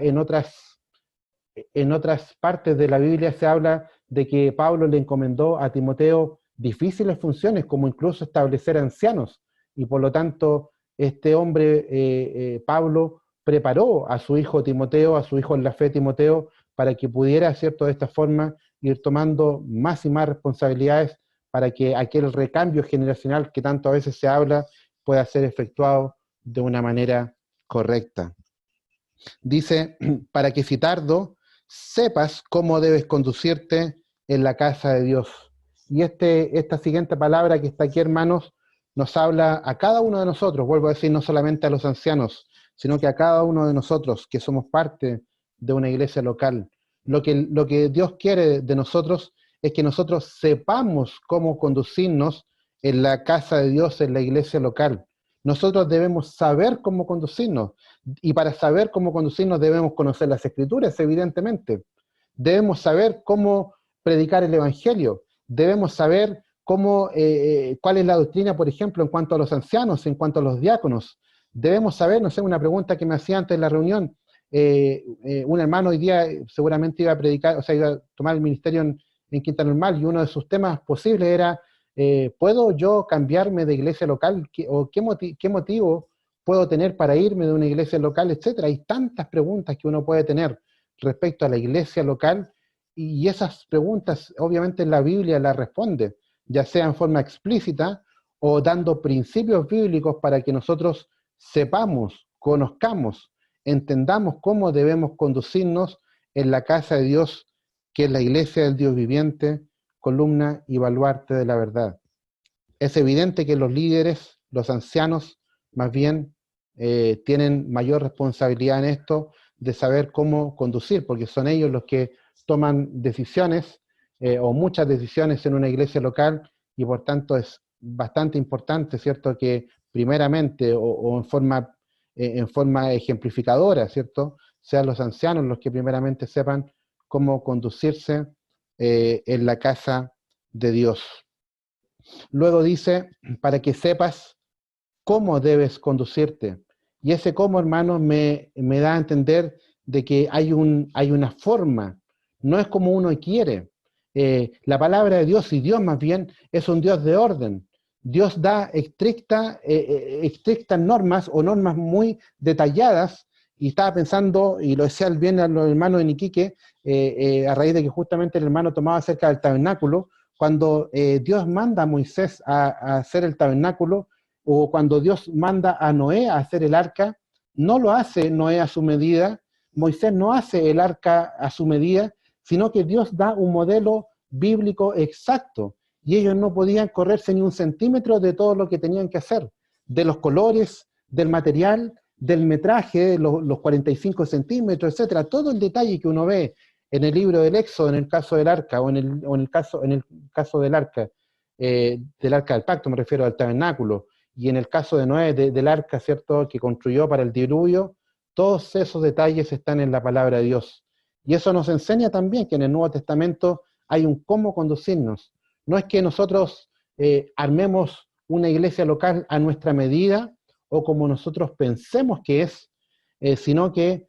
partes de la Biblia se habla de que Pablo le encomendó a Timoteo difíciles funciones, como incluso establecer ancianos, y por lo tanto este hombre, Pablo, preparó a su hijo Timoteo, a su hijo en la fe Timoteo, para que pudiera, ¿cierto?, de esta forma ir tomando más y más responsabilidades, para que aquel recambio generacional que tanto a veces se habla pueda ser efectuado de una manera correcta. Dice: para que si tardo, sepas cómo debes conducirte en la casa de Dios. Y esta siguiente palabra que está aquí, hermanos, nos habla a cada uno de nosotros, vuelvo a decir, no solamente a los ancianos, sino que a cada uno de nosotros que somos parte de una iglesia local. Lo que Dios quiere de nosotros es que nosotros sepamos cómo conducirnos en la casa de Dios, en la iglesia local. Nosotros debemos saber cómo conducirnos, y para saber cómo conducirnos debemos conocer las Escrituras, evidentemente. Debemos saber cómo predicar el Evangelio. Debemos saber cuál es la doctrina, por ejemplo, en cuanto a los ancianos, en cuanto a los diáconos. Debemos saber, no sé, una pregunta que me hacía antes de la reunión, un hermano hoy día seguramente iba a predicar, o sea, iba a tomar el ministerio en Quinta Normal, y uno de sus temas posibles era: ¿puedo yo cambiarme de iglesia local? ¿Qué motivo puedo tener para irme de una iglesia local, etcétera? Hay tantas preguntas que uno puede tener, respecto a la iglesia local, y esas preguntas obviamente la Biblia las responde, ya sea en forma explícita o dando principios bíblicos para que nosotros sepamos, conozcamos, entendamos cómo debemos conducirnos en la casa de Dios, que es la iglesia del Dios viviente, columna y baluarte de la verdad. Es evidente que los líderes, los ancianos, más bien tienen mayor responsabilidad en esto de saber cómo conducir, porque son ellos los que toman decisiones o muchas decisiones en una iglesia local, y por tanto es bastante importante, ¿cierto?, que primeramente o en forma ejemplificadora, ¿cierto?, sean los ancianos los que primeramente sepan cómo conducirse en la casa de Dios. Luego dice, para que sepas cómo debes conducirte. Y ese cómo, hermanos, me da a entender de que hay una forma, no es como uno quiere. La palabra de Dios, y Dios más bien, es un Dios de orden. Dios da estrictas normas o normas muy detalladas, y estaba pensando, y lo decía bien a los hermanos de Iquique, a raíz de que justamente el hermano tomaba acerca del tabernáculo, cuando Dios manda a Moisés a hacer el tabernáculo, o cuando Dios manda a Noé a hacer el arca, no lo hace Noé a su medida, Moisés no hace el arca a su medida, sino que Dios da un modelo bíblico exacto, y ellos no podían correrse ni un centímetro de todo lo que tenían que hacer, de los colores, del material, del metraje, los 45 centímetros, etcétera, todo el detalle que uno ve en el libro del Éxodo, en el caso del arca, o en el caso del arca del pacto, me refiero al tabernáculo, y en el caso de Noé, del arca, ¿cierto?, que construyó para el diluvio, todos esos detalles están en la palabra de Dios. Y eso nos enseña también que en el Nuevo Testamento hay un cómo conducirnos. No es que nosotros armemos una iglesia local a nuestra medida o como nosotros pensemos que es, sino que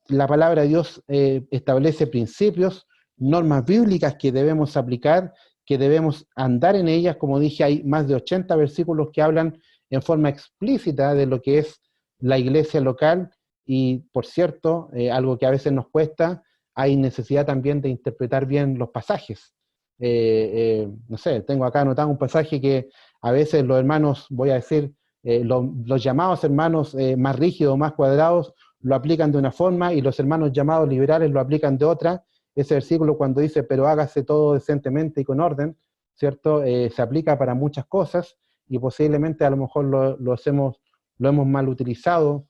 la palabra de Dios establece principios, normas bíblicas que debemos aplicar, que debemos andar en ellas. Como dije, hay más de 80 versículos que hablan en forma explícita de lo que es la iglesia local, y por cierto, algo que a veces nos cuesta, hay necesidad también de interpretar bien los pasajes. No sé, tengo acá anotado un pasaje que a veces los hermanos, voy a decir, los llamados hermanos más rígidos, más cuadrados, lo aplican de una forma, y los hermanos llamados liberales lo aplican de otra. Ese versículo cuando dice, pero hágase todo decentemente y con orden, ¿cierto? Se aplica para muchas cosas, y posiblemente a lo mejor lo hemos mal utilizado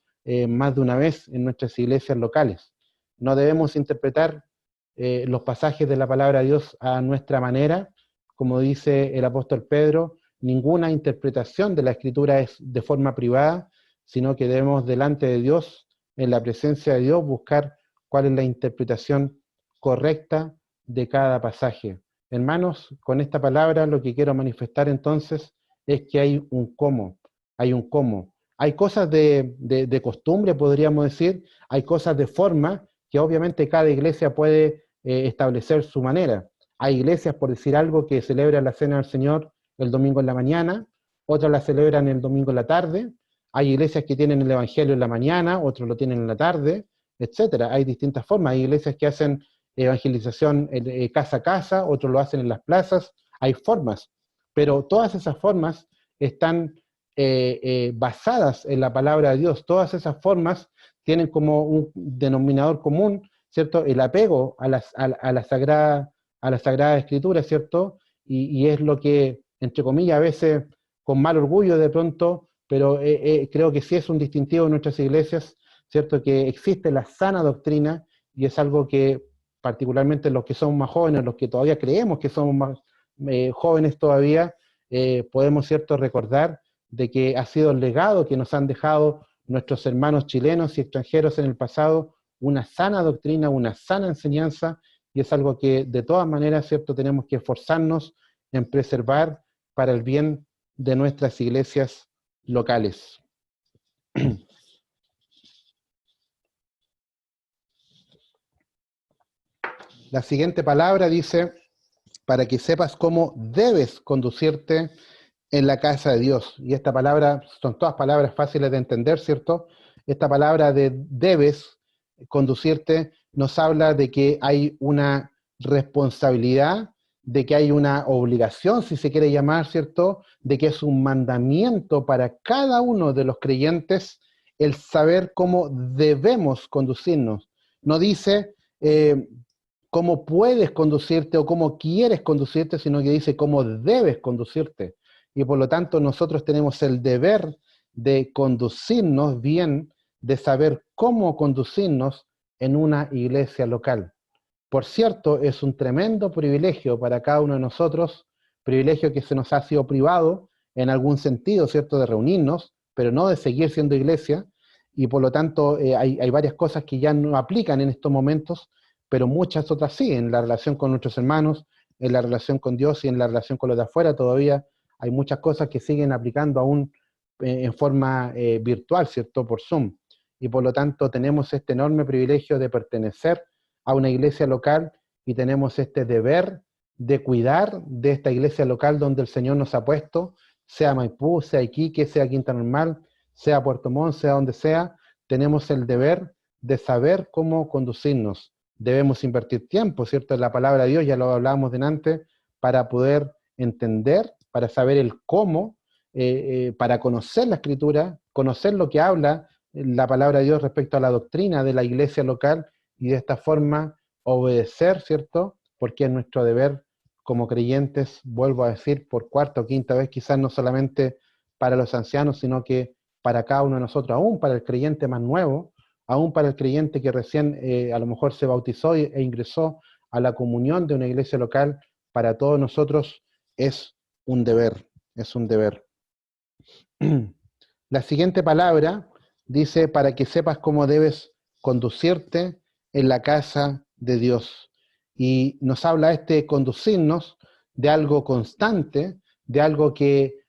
más de una vez en nuestras iglesias locales. No debemos interpretar los pasajes de la palabra de Dios a nuestra manera, como dice el apóstol Pedro. Ninguna interpretación de la Escritura es de forma privada, sino que debemos delante de Dios, en la presencia de Dios, buscar cuál es la interpretación correcta de cada pasaje. Hermanos, con esta palabra lo que quiero manifestar entonces es que hay un cómo, hay un cómo. Hay cosas de costumbre, podríamos decir, hay cosas de forma que obviamente cada iglesia puede establecer su manera. Hay iglesias, por decir algo, que celebran la cena del Señor el domingo en la mañana, otras la celebran el domingo en la tarde. Hay iglesias que tienen el evangelio en la mañana, otros lo tienen en la tarde, etcétera. Hay distintas formas. Hay iglesias que hacen evangelización casa a casa, otros lo hacen en las plazas. Hay formas, pero todas esas formas están basadas en la palabra de Dios. Todas esas formas tienen como un denominador común, ¿cierto?, el apego a la Sagrada Escritura, ¿cierto? Y es lo que, entre comillas, a veces con mal orgullo de pronto, pero creo que sí es un distintivo en nuestras iglesias, ¿cierto?, que existe la sana doctrina, y es algo que particularmente los que somos más jóvenes, los que todavía creemos que somos más jóvenes todavía, podemos, ¿cierto?, recordar de que ha sido el legado que nos han dejado nuestros hermanos chilenos y extranjeros en el pasado, una sana doctrina, una sana enseñanza, y es algo que de todas maneras, ¿cierto?, tenemos que esforzarnos en preservar para el bien de nuestras iglesias locales. La siguiente palabra dice, para que sepas cómo debes conducirte en la casa de Dios. Y esta palabra, son todas palabras fáciles de entender, ¿cierto? Esta palabra de debes conducirte, nos habla de que hay una responsabilidad, de que hay una obligación, si se quiere llamar, ¿cierto? De que es un mandamiento para cada uno de los creyentes el saber cómo debemos conducirnos. No dice cómo puedes conducirte o cómo quieres conducirte, sino que dice cómo debes conducirte. Y por lo tanto nosotros tenemos el deber de conducirnos bien, de saber cómo conducirnos en una iglesia local. Por cierto, es un tremendo privilegio para cada uno de nosotros, privilegio que se nos ha sido privado en algún sentido, ¿cierto?, de reunirnos, pero no de seguir siendo iglesia, y por lo tanto hay varias cosas que ya no aplican en estos momentos, pero muchas otras sí, en la relación con nuestros hermanos, en la relación con Dios y en la relación con los de afuera todavía hay muchas cosas que siguen aplicando aún en forma virtual, ¿cierto?, por Zoom. Y por lo tanto tenemos este enorme privilegio de pertenecer a una iglesia local y tenemos este deber de cuidar de esta iglesia local donde el Señor nos ha puesto, sea Maipú, sea Iquique, sea Quinta Normal, sea Puerto Montt, sea donde sea, tenemos el deber de saber cómo conducirnos. Debemos invertir tiempo, ¿cierto?, en la palabra de Dios, ya lo hablábamos delante, para poder entender, para saber el cómo, para conocer la Escritura, conocer lo que habla la palabra de Dios respecto a la doctrina de la iglesia local y de esta forma obedecer, ¿cierto? Porque es nuestro deber como creyentes, vuelvo a decir por cuarta o quinta vez, quizás no solamente para los ancianos, sino que para cada uno de nosotros, aún para el creyente más nuevo, aún para el creyente que recién a lo mejor se bautizó e ingresó a la comunión de una iglesia local, para todos nosotros es un deber, es un deber. La siguiente palabra dice, para que sepas cómo debes conducirte en la casa de Dios. Y nos habla conducirnos de algo constante, de algo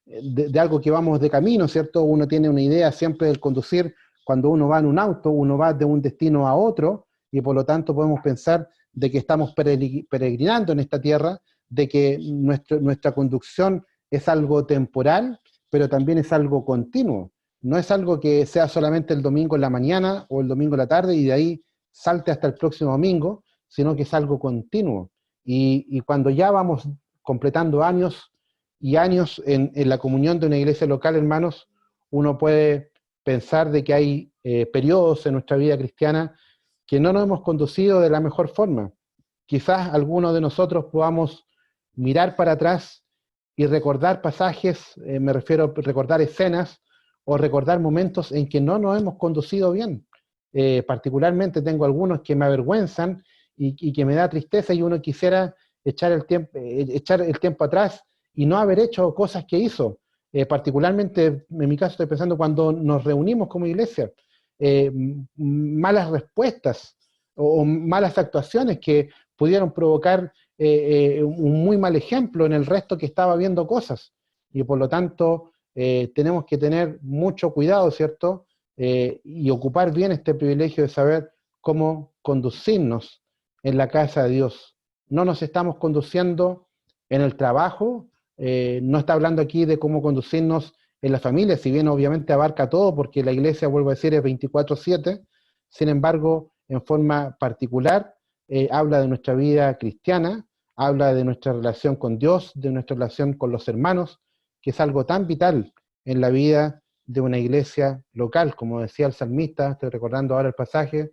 de algo que vamos de camino, ¿cierto? Uno tiene una idea siempre del conducir cuando uno va en un auto, uno va de un destino a otro, y por lo tanto podemos pensar de que estamos peregrinando en esta tierra, de que nuestra conducción es algo temporal, pero también es algo continuo. No es algo que sea solamente el domingo en la mañana o el domingo en la tarde y de ahí salte hasta el próximo domingo, sino que es algo continuo. Y cuando ya vamos completando años y años en la comunión de una iglesia local, hermanos, uno puede pensar de que hay periodos en nuestra vida cristiana que no nos hemos conducido de la mejor forma. Quizás algunos de nosotros podamos mirar para atrás y recordar pasajes, me refiero a recordar escenas o recordar momentos en que no nos hemos conducido bien. Particularmente tengo algunos que me avergüenzan y que me da tristeza y uno quisiera echar el tiempo atrás y no haber hecho cosas que hizo. Particularmente, en mi caso estoy pensando cuando nos reunimos como iglesia, malas respuestas o malas actuaciones que pudieron provocar un muy mal ejemplo en el resto que estaba viendo cosas. Y por lo tanto, tenemos que tener mucho cuidado, ¿cierto? Y ocupar bien este privilegio de saber cómo conducirnos en la casa de Dios. No nos estamos conduciendo en el trabajo, no está hablando aquí de cómo conducirnos en la familia, si bien obviamente abarca todo, porque la iglesia, vuelvo a decir, es 24/7, sin embargo, en forma particular, habla de nuestra vida cristiana, habla de nuestra relación con Dios, de nuestra relación con los hermanos, que es algo tan vital en la vida de una iglesia local, como decía el salmista, estoy recordando ahora el pasaje,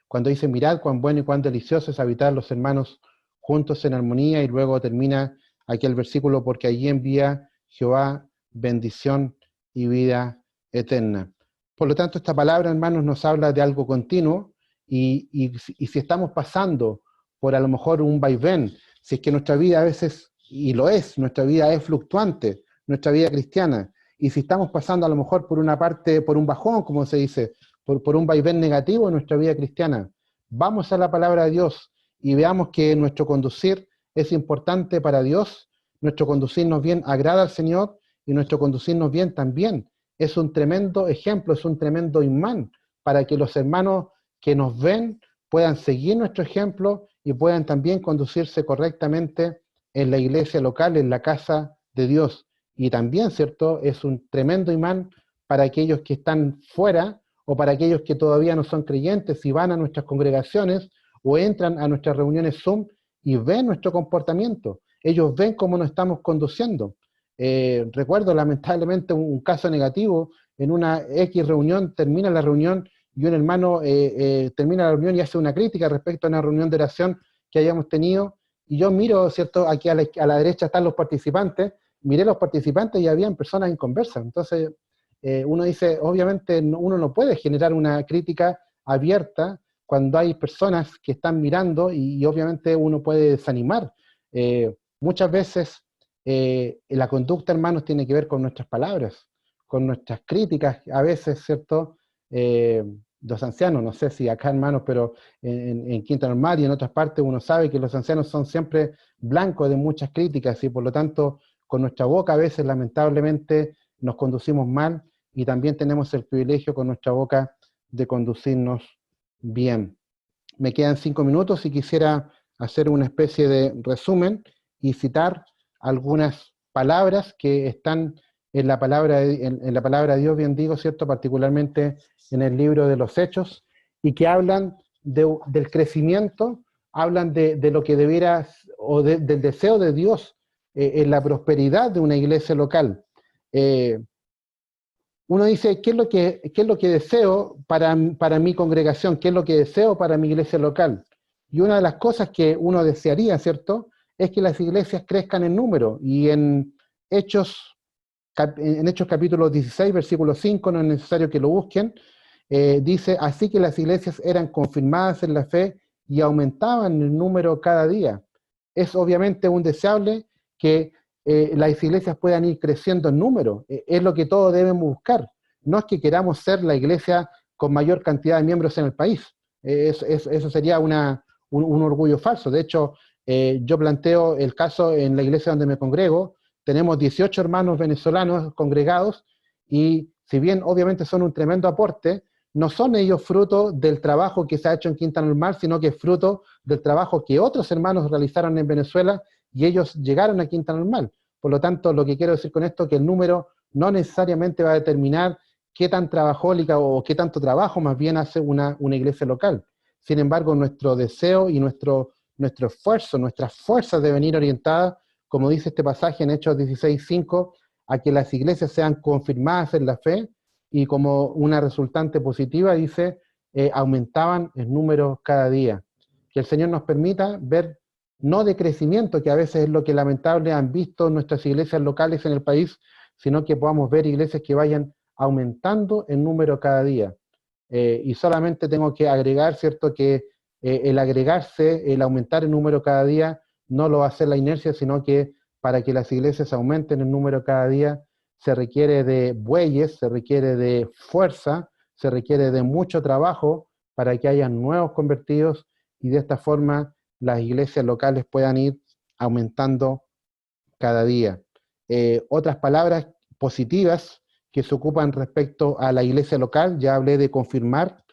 cuando dice, mirad cuán bueno y cuán delicioso es habitar los hermanos juntos en armonía, y luego termina aquí el versículo, porque allí envía Jehová bendición y vida eterna. Por lo tanto, esta palabra, hermanos, nos habla de algo continuo, y si estamos pasando por a lo mejor un vaivén, si es que nuestra vida a veces, y lo es, nuestra vida es fluctuante, nuestra vida cristiana, y si estamos pasando a lo mejor por una parte, por un bajón, como se dice, por un vaivén negativo en nuestra vida cristiana, vamos a la palabra de Dios y veamos que nuestro conducir es importante para Dios, nuestro conducirnos bien agrada al Señor, y nuestro conducirnos bien también es un tremendo ejemplo, es un tremendo imán para que los hermanos que nos ven puedan seguir nuestro ejemplo y puedan también conducirse correctamente en la iglesia local, en la casa de Dios. Y también, ¿cierto?, es un tremendo imán para aquellos que están fuera o para aquellos que todavía no son creyentes y van a nuestras congregaciones o entran a nuestras reuniones Zoom y ven nuestro comportamiento. Ellos ven cómo nos estamos conduciendo. Recuerdo lamentablemente un caso negativo en una X reunión, termina la reunión y un hermano termina la reunión y hace una crítica respecto a una reunión de oración que hayamos tenido, y yo miro, ¿cierto? Aquí a la derecha están los participantes, miré los participantes y habían personas inconversas. Entonces, uno dice, obviamente uno no puede generar una crítica abierta cuando hay personas que están mirando y obviamente uno puede desanimar. Muchas veces la conducta, hermanos, tiene que ver con nuestras palabras, con nuestras críticas, a veces, ¿cierto? Los ancianos, no sé si acá, hermanos, pero en Quinta Normal y en otras partes uno sabe que los ancianos son siempre blancos de muchas críticas y por lo tanto con nuestra boca a veces lamentablemente nos conducimos mal y también tenemos el privilegio con nuestra boca de conducirnos bien. Me quedan 5 minutos y quisiera hacer una especie de resumen y citar algunas palabras que están en la palabra de Dios, bien digo, ¿cierto? Particularmente en el libro de los Hechos, y que hablan del crecimiento, hablan de lo que debiera, o del deseo de Dios en la prosperidad de una iglesia local. Uno dice, ¿qué es lo que deseo para mi congregación? ¿Qué es lo que deseo para mi iglesia local? Y una de las cosas que uno desearía, ¿cierto?, es que las iglesias crezcan en número. Y en Hechos capítulo 16, versículo 5, no es necesario que lo busquen, dice, así que las iglesias eran confirmadas en la fe y aumentaban el número cada día. Es obviamente un deseable que las iglesias puedan ir creciendo en número. Es lo que todos debemos buscar. No es que queramos ser la iglesia con mayor cantidad de miembros en el país. Eso sería un orgullo falso. De hecho, yo planteo el caso en la iglesia donde me congrego. Tenemos 18 hermanos venezolanos congregados y si bien obviamente son un tremendo aporte, no son ellos fruto del trabajo que se ha hecho en Quinta Normal, sino que es fruto del trabajo que otros hermanos realizaron en Venezuela y ellos llegaron a Quinta Normal. Por lo tanto, lo que quiero decir con esto es que el número no necesariamente va a determinar qué tan trabajólica o qué tanto trabajo más bien hace una iglesia local. Sin embargo, nuestro deseo y nuestro esfuerzo, nuestras fuerzas deben ir orientadas, como dice este pasaje en Hechos 16:5, a que las iglesias sean confirmadas en la fe, y como una resultante positiva dice, aumentaban el número cada día. Que el Señor nos permita ver no de crecimiento, que a veces es lo que lamentable han visto nuestras iglesias locales en el país, sino que podamos ver iglesias que vayan aumentando en número cada día. Y solamente tengo que agregar, ¿cierto?, que el agregarse, el aumentar el número cada día, no lo va a hacer la inercia, sino que para que las iglesias aumenten el número cada día, se requiere de bueyes, se requiere de fuerza, se requiere de mucho trabajo para que haya nuevos convertidos y de esta forma las iglesias locales puedan ir aumentando cada día. Otras palabras positivas que se ocupan respecto a la iglesia local, ya hablé de confirmar,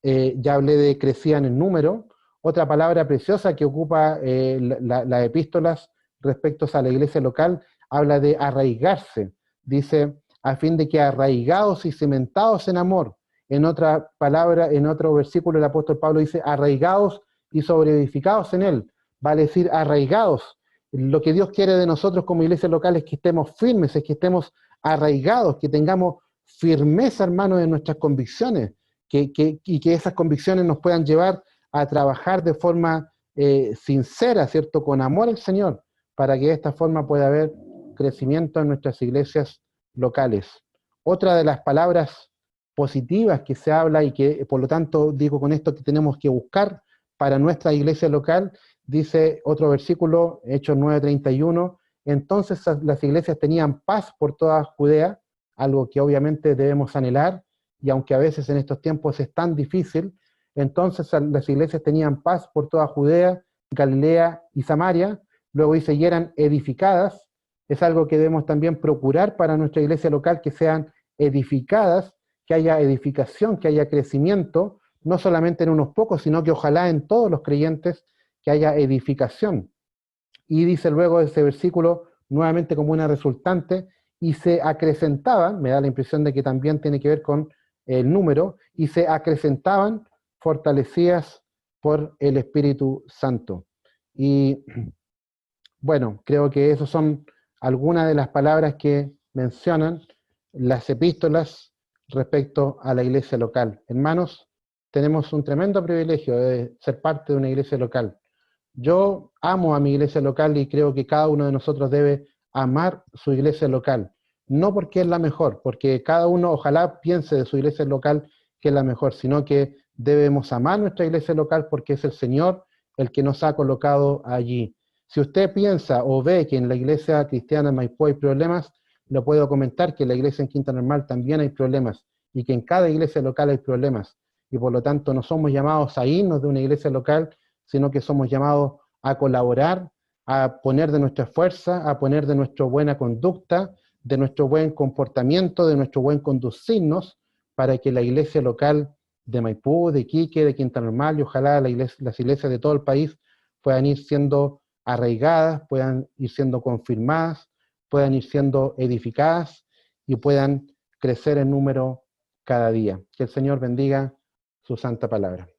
ya hablé de crecían en número. Otra palabra preciosa que ocupa las epístolas respecto a la iglesia local, habla de arraigarse. Dice, a fin de que arraigados y cimentados en amor. En otra palabra, en otro versículo, el apóstol Pablo dice, arraigados y sobreedificados en él. Vale decir, arraigados. Lo que Dios quiere de nosotros como iglesia local es que estemos firmes, es que estemos arraigados, que tengamos firmeza, hermanos, en nuestras convicciones, y que esas convicciones nos puedan llevar a trabajar de forma sincera, ¿cierto?, con amor al Señor, para que de esta forma pueda haber crecimiento en nuestras iglesias locales. Otra de las palabras positivas que se habla y que por lo tanto digo con esto que tenemos que buscar para nuestra iglesia local, dice otro versículo, Hechos 9:31, entonces las iglesias tenían paz por toda Judea, algo que obviamente debemos anhelar, y aunque a veces en estos tiempos es tan difícil, entonces las iglesias tenían paz por toda Judea, Galilea y Samaria. Luego dice, y eran edificadas. Es algo que debemos también procurar para nuestra iglesia local, que sean edificadas, que haya edificación, que haya crecimiento, no solamente en unos pocos, sino que ojalá en todos los creyentes que haya edificación. Y dice luego ese versículo, nuevamente como una resultante, y se acrecentaban, me da la impresión de que también tiene que ver con el número y se acrecentaban fortalecidas por el Espíritu Santo. Y bueno, creo que esas son algunas de las palabras que mencionan las epístolas respecto a la iglesia local. Hermanos, tenemos un tremendo privilegio de ser parte de una iglesia local. Yo amo a mi iglesia local y creo que cada uno de nosotros debe amar su iglesia local. No porque es la mejor, porque cada uno ojalá piense de su iglesia local que es la mejor, sino que debemos amar nuestra iglesia local porque es el Señor el que nos ha colocado allí. Si usted piensa o ve que en la iglesia cristiana en Maipú hay problemas, le puedo comentar que en la iglesia en Quinta Normal también hay problemas y que en cada iglesia local hay problemas. Y por lo tanto no somos llamados a irnos de una iglesia local, sino que somos llamados a colaborar, a poner de nuestra fuerza, a poner de nuestra buena conducta, de nuestro buen comportamiento, de nuestro buen conducirnos, para que la iglesia local de Maipú, de Iquique, de Quinta Normal y ojalá las iglesias de todo el país puedan ir siendo arraigadas, puedan ir siendo confirmadas, puedan ir siendo edificadas y puedan crecer en número cada día. Que el Señor bendiga su santa palabra.